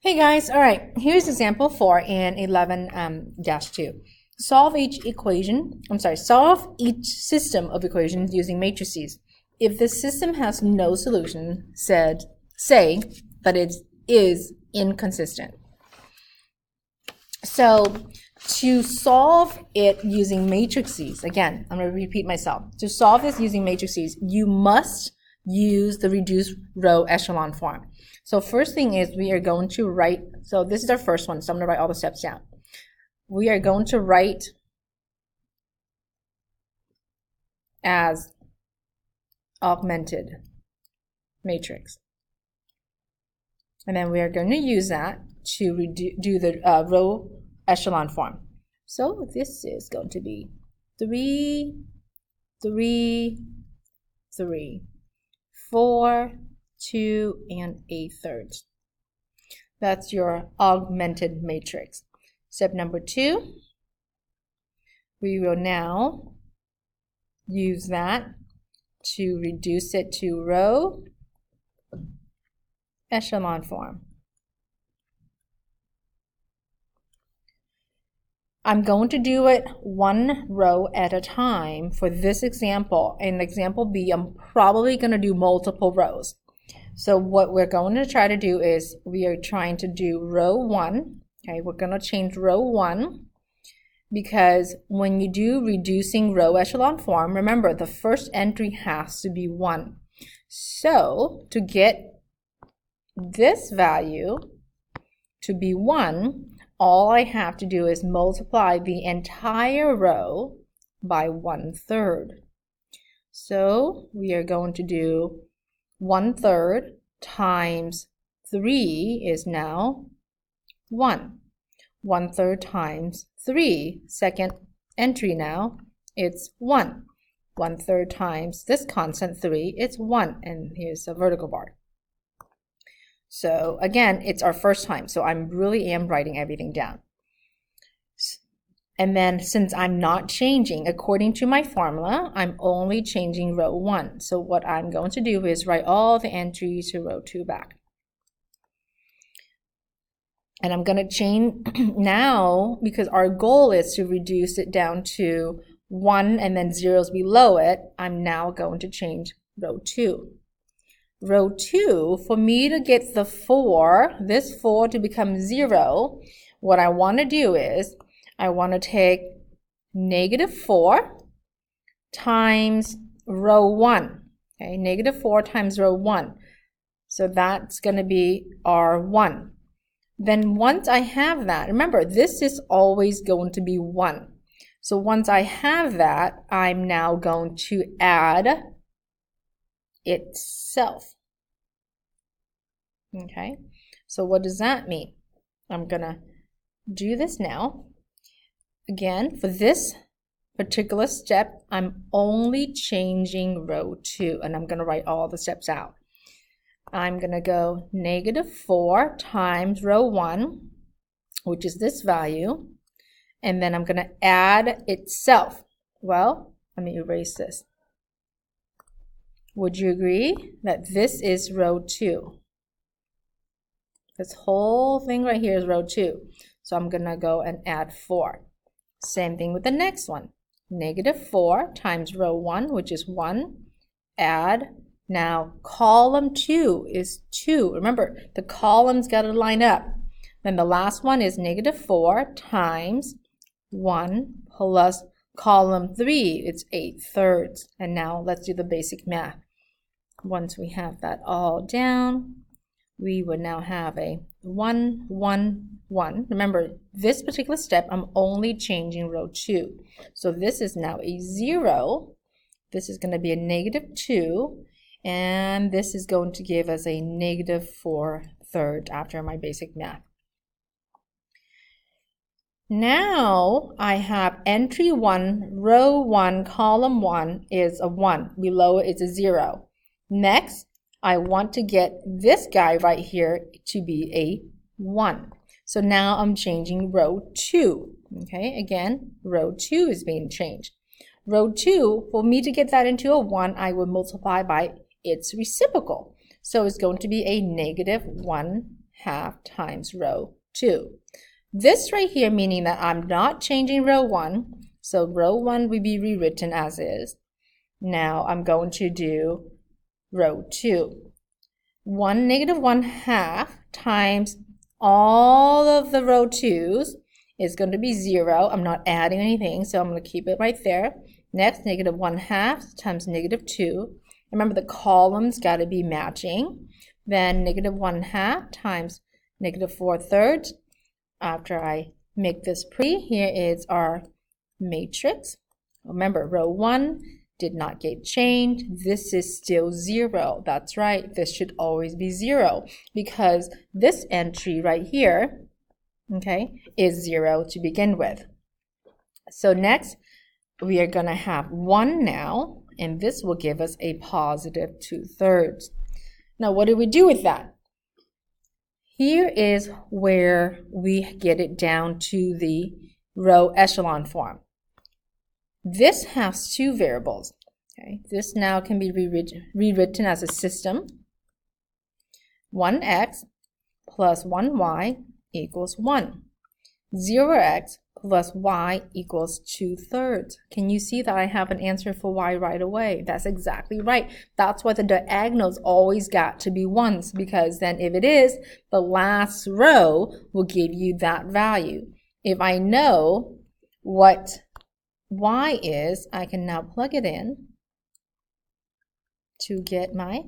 Hey guys, all right, here's example 4 in 11-2. Solve each system of equations using matrices. If the system has no solution, say that it is inconsistent. So to solve it using matrices, again, I'm going to repeat myself. To solve this using matrices, you must use the reduced row echelon form. So first thing is we are going to write, so this is our first one, so I'm going to write all the steps down. We are going to write as augmented matrix. And then we are going to use that to do the row echelon form. So this is going to be 3, 3, 3, 4, 2 and 1/3. That's your augmented matrix. Step number 2, we will now use that to reduce it to row echelon form. I'm going to do it one row at a time for this example. In example B, I'm probably going to do multiple rows. So what we're going to try to do is we are trying to do row 1. Okay, we're going to change row 1 because when you do reducing row echelon form, remember the first entry has to be 1. So to get this value to be 1, all I have to do is multiply the entire row by 1/3. So we are going to do 1/3 times 3 is now 1. 1/3 times 3, second entry now, it's 1. 1/3 times this constant 3, it's 1. And here's a vertical bar. So again, it's our first time, so I really am writing everything down. And then since I'm not changing, according to my formula, I'm only changing row 1. So what I'm going to do is write all the entries to row 2 back. And I'm going to change now, because our goal is to reduce it down to 1 and then zeros below it, I'm now going to change row 2. Row 2, for me to get the 4, this 4 to become 0, what I want to do is I want to take -4 times row 1. Okay, -4 times row 1. So that's going to be our 1. Then once I have that, remember this is always going to be 1. So once I have that, I'm now going to add itself. Okay, so what does that mean? I'm gonna do this now. Again, for this particular step, I'm only changing row 2, and I'm gonna write all the steps out. I'm gonna go -4 times row 1, which is this value, and then I'm gonna add itself. Well, let me erase this. Would you agree that this is row 2? This whole thing right here is row 2. So I'm going to go and add 4. Same thing with the next one. -4 times row 1, which is 1. Add. Now column 2 is 2. Remember, the columns got to line up. Then the last one is -4 times 1 plus column 3. It's 1/3. And now let's do the basic math. Once we have that all down, we would now have a 1, 1, 1. Remember, this particular step, I'm only changing row 2. So this is now a 0. This is going to be a -2. And this is going to give us a -4/3 after my basic math. Now I have entry 1, row 1, column 1 is a 1. Below it is a 0. Next, I want to get this guy right here to be a 1. So now I'm changing row 2. Okay, again, row 2 is being changed. Row 2, for me to get that into a 1, I would multiply by its reciprocal. So it's going to be a -1/2. half times row 2. This right here meaning that I'm not changing row 1, so row 1 will be rewritten as is. Now I'm going to do row 2. 1 negative 1 half times all of the row 2s is going to be 0. I'm not adding anything, so I'm going to keep it right there. Next, negative 1 half times negative 2. Remember, the columns got to be matching. Then negative 1 half times negative 4 thirds. After I make this pretty, here is our matrix. Remember, row 1 did not get changed. This is still 0. That's right. This should always be 0 because this entry right here, okay, is 0 to begin with. So next, we are going to have 1 now, and this will give us a positive 2 thirds. Now, what do we do with that? Here is where we get it down to the row echelon form. This has 2 variables. Okay, this now can be rewritten as a system. 1x plus 1y equals 1. 0x plus y equals 2 thirds. Can you see that I have an answer for y right away? That's exactly right. That's why the diagonals always got to be 1s, because then if it is, the last row will give you that value. If I know what y is, I can now plug it in to get my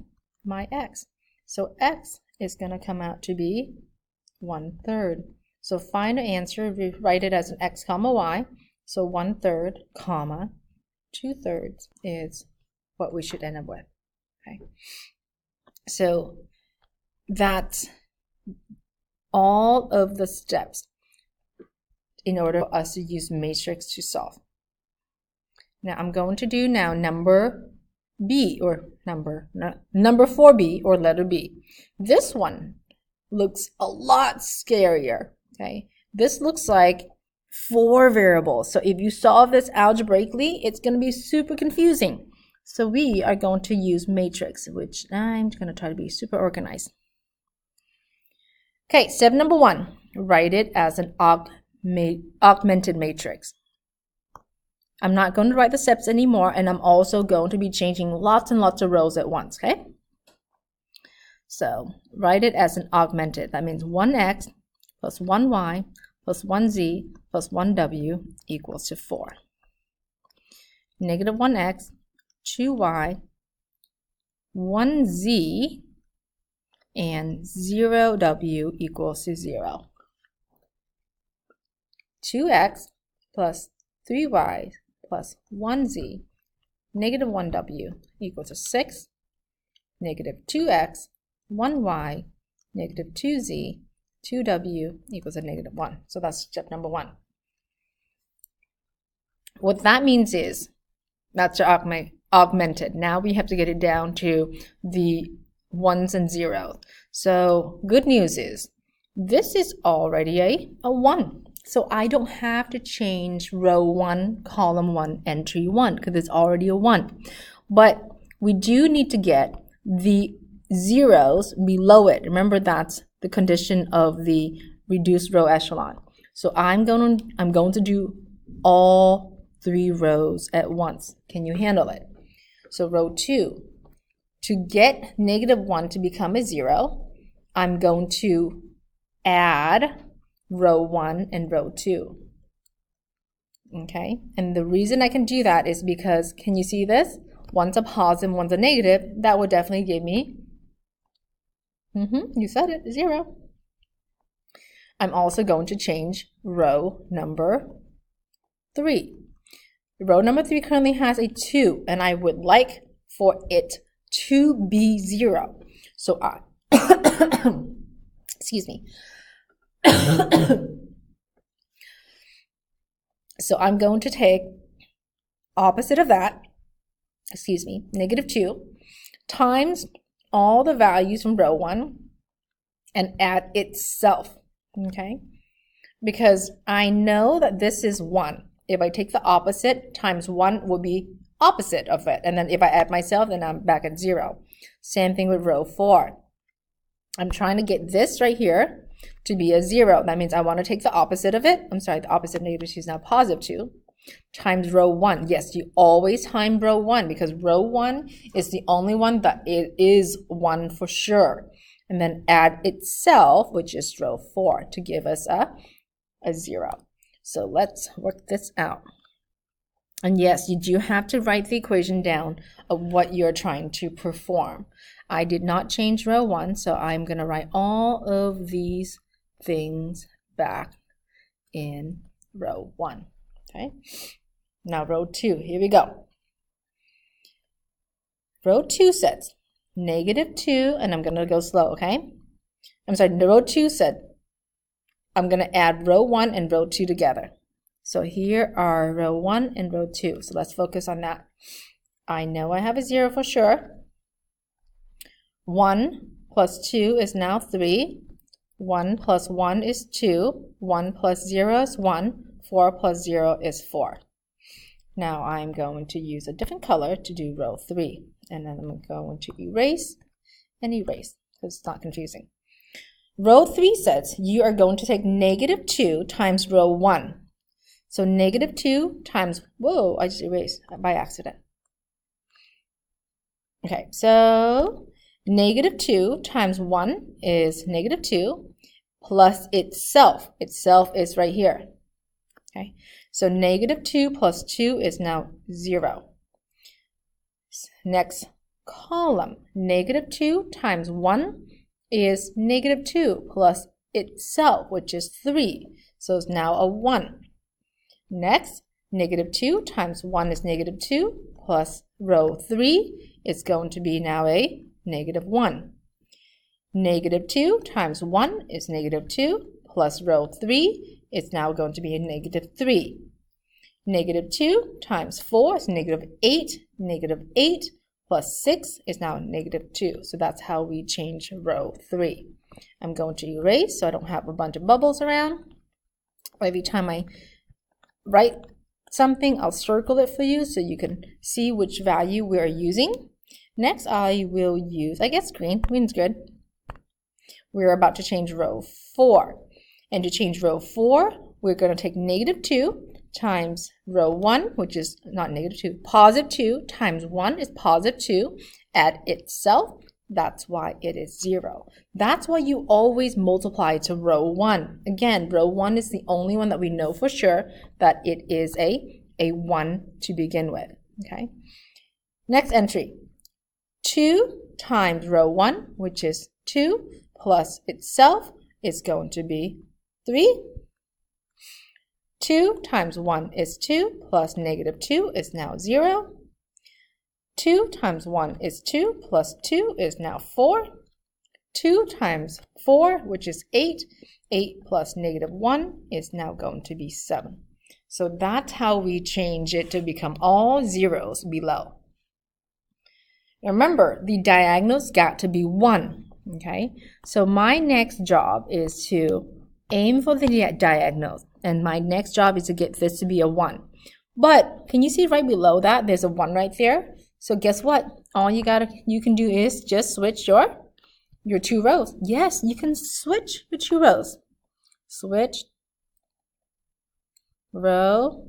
x. So x is going to come out to be 1 third. So find an answer, we write it as an x comma y. So 1 third comma 2 thirds is what we should end up with. Okay. So that's all of the steps in order for us to use matrix to solve. Now I'm going to do now number B, or number 4B, or letter B. This one looks a lot scarier. Okay, this looks like 4 variables. So if you solve this algebraically, it's going to be super confusing. So we are going to use matrix, which I'm going to try to be super organized. Okay, step number 1, write it as an augmented matrix. I'm not going to write the steps anymore, and I'm also going to be changing lots and lots of rows at once, okay? So write it as an augmented. That means 1x plus 1y plus 1z plus 1w equals to 4. Negative 1x, 2y, 1z, and 0w equals to 0. 2x plus 3y plus 1z, negative 1w equals to 6, negative 2x, 1y, negative 2z, 2w equals to negative 1. So that's step number 1. What that means is, that's augmented. Now we have to get it down to the 1s and 0s. So good news is, this is already a 1. So I don't have to change row 1, column 1, entry 1, because it's already a 1. But we do need to get the zeros below it. Remember, that's the condition of the reduced row echelon. So I'm going to do all 3 rows at once. Can you handle it? So row 2, to get negative 1 to become a 0, I'm going to add row 1 and row 2. Okay, and the reason I can do that is because, can you see this? One's a positive, one's a negative. That would definitely give me, you said it, 0. I'm also going to change row number 3. Row number 3 currently has a 2, and I would like for it to be 0. So I, excuse me. So I'm going to take opposite of that, excuse me, negative 2, times all the values from row 1 and add itself, okay? Because I know that this is 1. If I take the opposite, times 1 will be opposite of it. And then if I add myself, then I'm back at 0. Same thing with row 4. I'm trying to get this right here to be a 0. That means I want to take the opposite of it. I'm sorry, the opposite of negative 2 is now positive 2 times row 1. Yes, you always time row 1 because row 1 is the only one that it is 1 for sure. And then add itself, which is row 4, to give us a 0. So let's work this out. And yes, you do have to write the equation down of what you're trying to perform. I did not change row 1, so I'm going to write all of these things back in row 1. Okay? Now row 2, here we go. Row 2 says negative 2, and I'm going to go slow, okay? I'm sorry, row 2 said I'm going to add row 1 and row 2 together. So here are row 1 and row 2. So let's focus on that. I know I have a 0 for sure. 1 plus 2 is now 3. 1 plus 1 is 2. 1 plus 0 is 1. 4 plus 0 is 4. Now I'm going to use a different color to do row 3. And then I'm going to erase and erase because it's not confusing. Row 3 says you are going to take negative 2 times row 1. So negative 2 times, whoa, I just erased by accident. Okay, so negative 2 times 1 is negative 2 plus itself. Itself is right here. Okay, so negative 2 plus 2 is now 0. Next column, negative 2 times 1 is negative 2 plus itself, which is 3. So it's now a 1. Next, negative 2 times 1 is negative 2 plus row 3 is going to be now a negative 1. Negative 2 times 1 is negative 2 plus row 3 is now going to be a negative 3. Negative 2 times 4 is negative 8. Negative 8 plus 6 is now negative 2. So that's how we change row 3. I'm going to erase so I don't have a bunch of bubbles around. Every time I write something, I'll circle it for you so you can see which value we're using. Next, I will use, I guess green. Green's good. We're about to change row 4. And to change row 4, we're going to take negative 2 times row 1, which is not negative 2, positive 2 times 1 is positive 2, add itself. That's why it is 0. That's why you always multiply to row 1. Again, row 1 is the only one that we know for sure that it is a 1 to begin with. Okay. Next entry. 2 times row 1, which is 2, plus itself is going to be 3. 2 times 1 is 2, plus negative 2 is now 0. 2 times 1 is 2, plus 2 is now 4. 2 times 4, which is 8. 8 plus negative 1 is now going to be 7. So that's how we change it to become all zeros below. Remember, the diagonals got to be 1, okay? So my next job is to aim for the diagonals, and my next job is to get this to be a 1. But can you see right below that, there's a 1 right there? So guess what? All you can do is just switch your 2 rows. Yes, you can switch your 2 rows. Switch row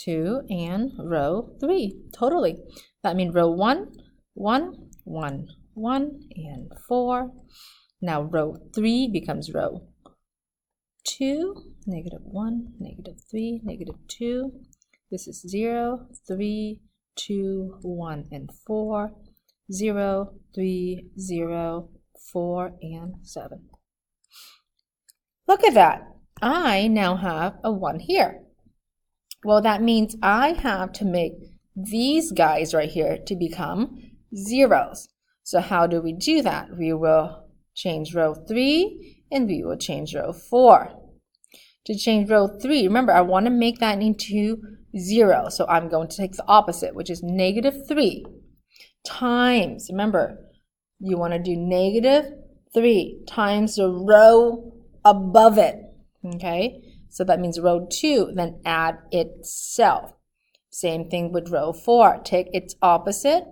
2 and row 3. Totally. That means row 1, 1, 1, 1, and 4. Now row 3 becomes row 2, negative 1, negative 3, negative 2. This is 0, 3, 2, 1, and 4, 0, 3, 0, 4, and 7. Look at that. I now have a 1 here. Well, that means I have to make these guys right here to become zeros. So how do we do that? We will change row 3 and we will change row 4. To change row 3, remember, I want to make that into 0. So I'm going to take the opposite, which is negative 3 times, remember, you want to do negative 3 times the row above it. Okay, so that means row 2, then add itself. Same thing with row 4. Take its opposite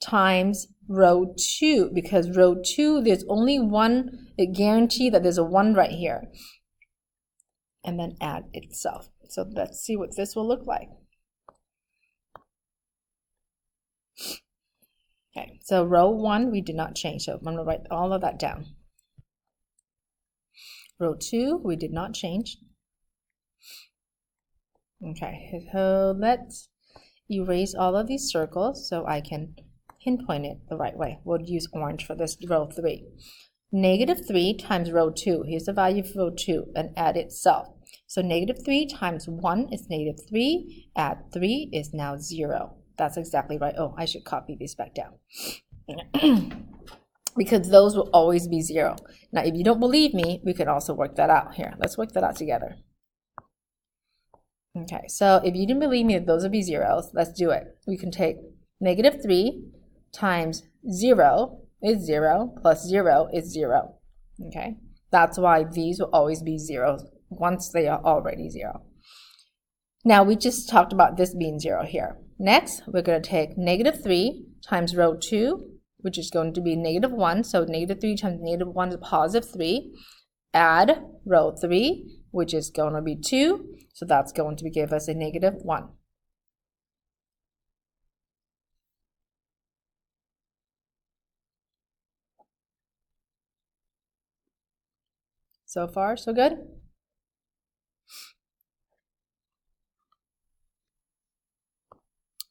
times row 2, because row 2, there's only one, it guarantees that there's a 1 right here. And then add itself. So let's see what this will look like. Okay, so row 1, we did not change, so I'm going to write all of that down. Row 2, we did not change. Okay, so let's erase all of these circles so I can pinpoint it the right way. We'll use orange for this row 3. Negative 3 times row 2. Here's the value of row 2 and add itself. So negative 3 times 1 is negative 3. Add 3 is now 0. That's exactly right. Oh, I should copy these back down. Because those will always be 0. Now, if you don't believe me, we could also work that out. Here, let's work that out together. Okay, so if you didn't believe me that those would be zeros, let's do it. We can take negative 3 times 0 is 0 plus 0 is 0. Okay, that's why these will always be zeros once they are already 0. Now, we just talked about this being 0 here. Next, we're going to take negative 3 times row 2, which is going to be negative 1. So negative 3 times negative 1 is positive 3. Add row 3, which is going to be 2. So that's going to give us a negative 1. So far, so good?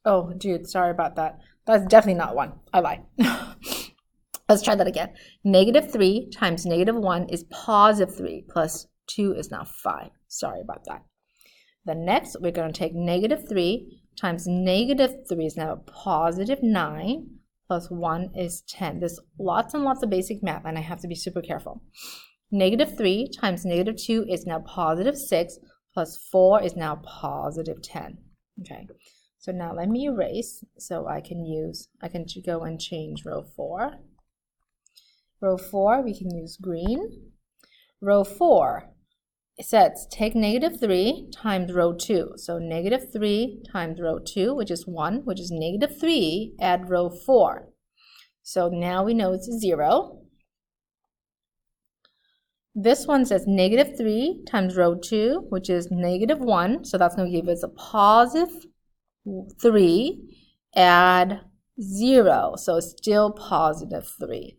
Oh, dude, sorry about that. That's definitely not 1. I lied. Let's try that again. Negative 3 times negative 1 is positive 3 plus 2 is now 5. Sorry about that. Then next, we're going to take negative 3 times negative 3 is now positive 9 plus 1 is 10. There's lots and lots of basic math, and I have to be super careful. Negative 3 times negative 2 is now positive 6 plus 4 is now positive 10. Okay, so now let me erase so I can go and change row 4. Row 4, we can use green. Row 4, it says take negative 3 times row 2. So negative 3 times row 2, which is 1, which is negative 3, add row 4. So now we know it's 0. This one says negative 3 times row 2, which is negative 1. So that's going to give us a positive 3, add 0. So it's still positive 3.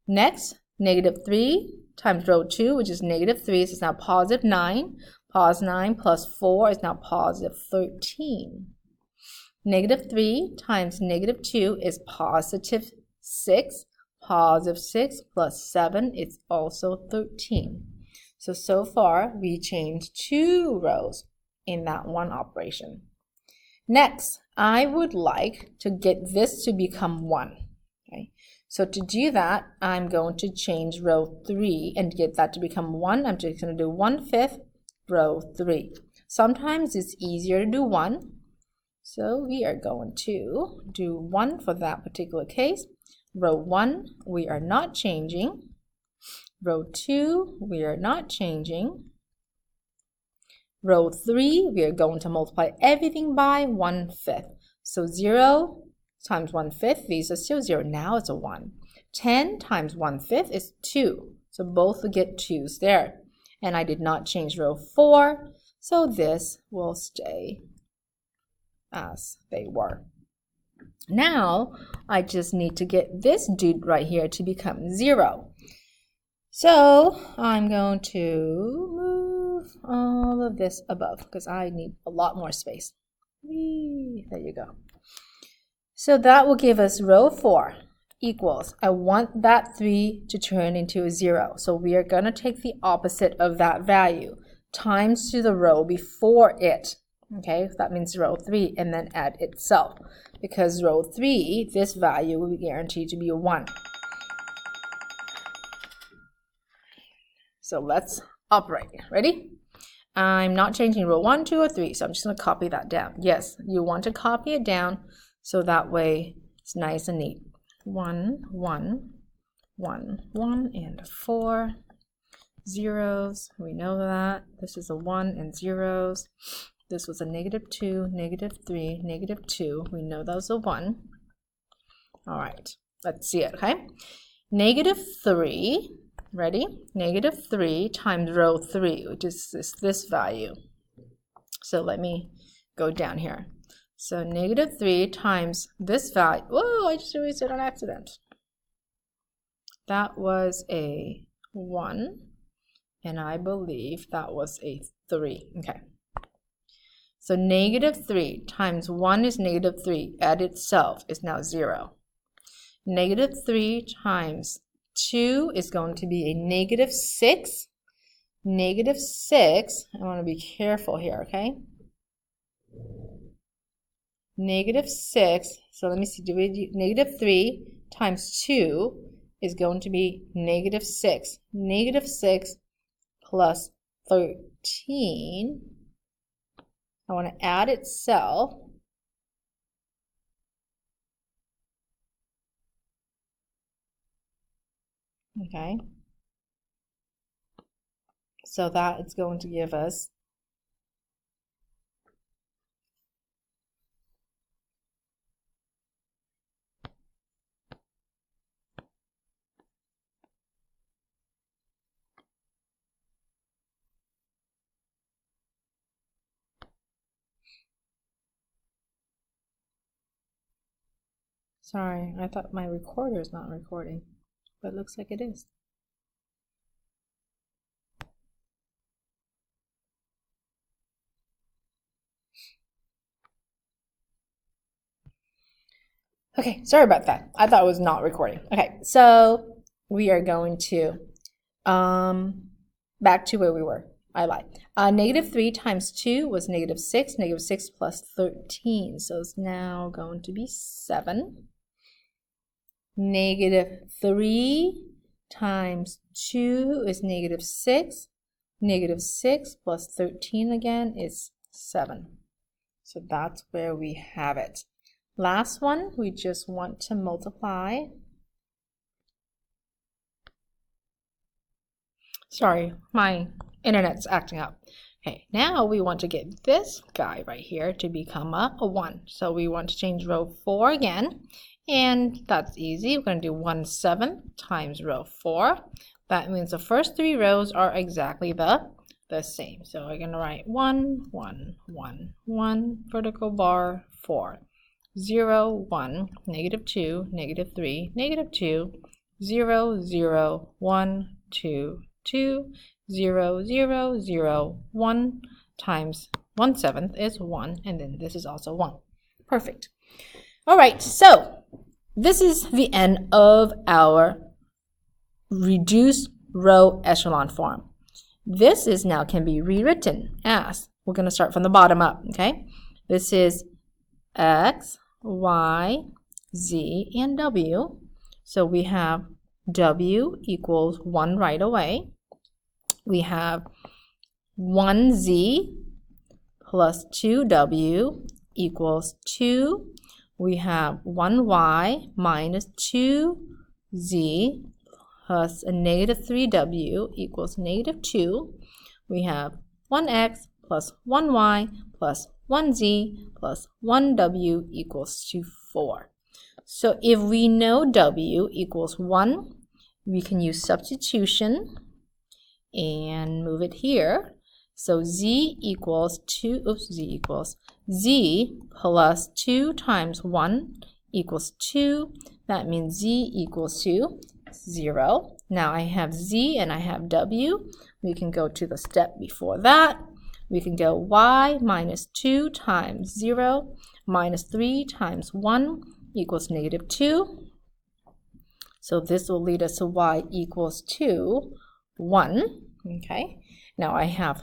Next, negative 3 times row 2, which is negative 3, so it's now positive 9. Positive 9 plus 4 is now positive 13. Negative 3 times negative 2 is positive 6. Positive 6 plus 7 is also 13. So far, we changed 2 rows in that one operation. Next, I would like to get this to become 1. Okay. So to do that, I'm going to change row 3 and get that to become 1. I'm just going to do 1/5 row 3. Sometimes it's easier to do 1. So we are going to do 1 for that particular case. Row 1, we are not changing. Row 2, we are not changing. Row 3, we are going to multiply everything by 1/5. So 0 times 1/5, these are still 0. Now it's a 1. 10 times 1/5 is 2. So both will get 2's there. And I did not change row 4, so this will stay as they were. Now, I just need to get this dude right here to become 0. So I'm going to move all of this above because I need a lot more space. Whee, there you go. So that will give us row 4 equals, I want that 3 to turn into a 0. So we are going to take the opposite of that value times to the row before it. Okay, that means row 3 and then add itself. Because row 3, this value will be guaranteed to be a 1. So let's operate. Ready? I'm not changing row 1, 2, or 3, so I'm just going to copy that down. Yes, you want to copy it down so that way it's nice and neat. 1, 1, 1, 1, and 4 zeros. We know that. This is a 1 and zeros. This was a -2, -3, -2. We know that was a 1. All right, let's see it, okay? -3, ready? -3 times row 3, which is this value. So let me go down here. So -3 times this value. Whoa, I just erased it on accident. That was a 1, and I believe that was a 3. Okay. So -3 times 1 is -3. Add itself is now 0. -3 times 2 is going to be a -6. -6, I want to be careful here, okay? -6, so let me see, -3 times 2 is going to be -6. -6 plus 13, I want to add itself. Okay. So that is going to give us sorry, I thought my recorder is not recording, but it looks like it is. Okay, sorry about that. I thought it was not recording. Okay, so we are going to back to where we were. I lied. -3 times 2 was -6. -6 plus 13, so it's now going to be 7. -3 times 2 is -6. -6 plus 13 again is 7. So that's where we have it. Last one, we just want to multiply. Sorry, my internet's acting up. Okay, now we want to get this guy right here to become a 1. So we want to change row 4 again, and that's easy. We're going to do 1/7 times row 4. That means the first 3 rows are exactly the same. So we're going to write 1, 1, 1, 1, vertical bar 4. 0, 1, -2, -3, -2, 0, 0, 1, 2, 2, 0, 0, 0, 1 times 1/7 is 1, and then this is also 1. Perfect. All right, so this is the end of our reduced row echelon form. This is now can be rewritten as, we're going to start from the bottom up, okay? This is X, Y, Z, and W. So we have W equals 1 right away. We have 1Z plus 2W equals 2. We have 1Y minus 2Z plus a -3W equals -2. We have 1X plus 1Y plus 1Z plus 1W equals 4. So if we know W equals 1, we can use substitution and move it here. So Z equals 2, Z plus 2 times 1 equals 2. That means Z equals to 0. Now I have Z and I have W. We can go to the step before that. We can go Y minus 2 times 0 minus 3 times 1 equals -2. So this will lead us to Y equals to 1. Okay, now I have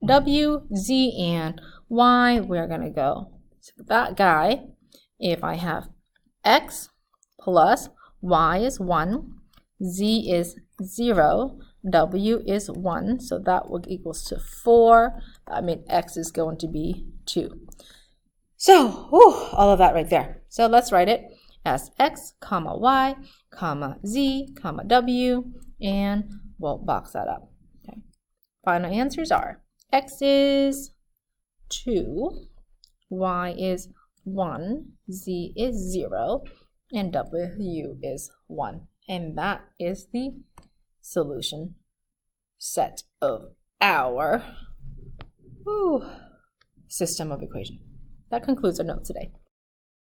W, Z, and Y. We're going to go to that guy. If I have X plus Y is 1, Z is 0, W is 1, so that will equals to 4. I mean, X is going to be 2. So, all of that right there. So let's write it as X, comma Y, comma Z, comma W, and we'll box that up. Okay. Final answers are X is 2, Y is 1, Z is 0, and W is 1. And that is the solution set of our system of equation. That concludes our note today.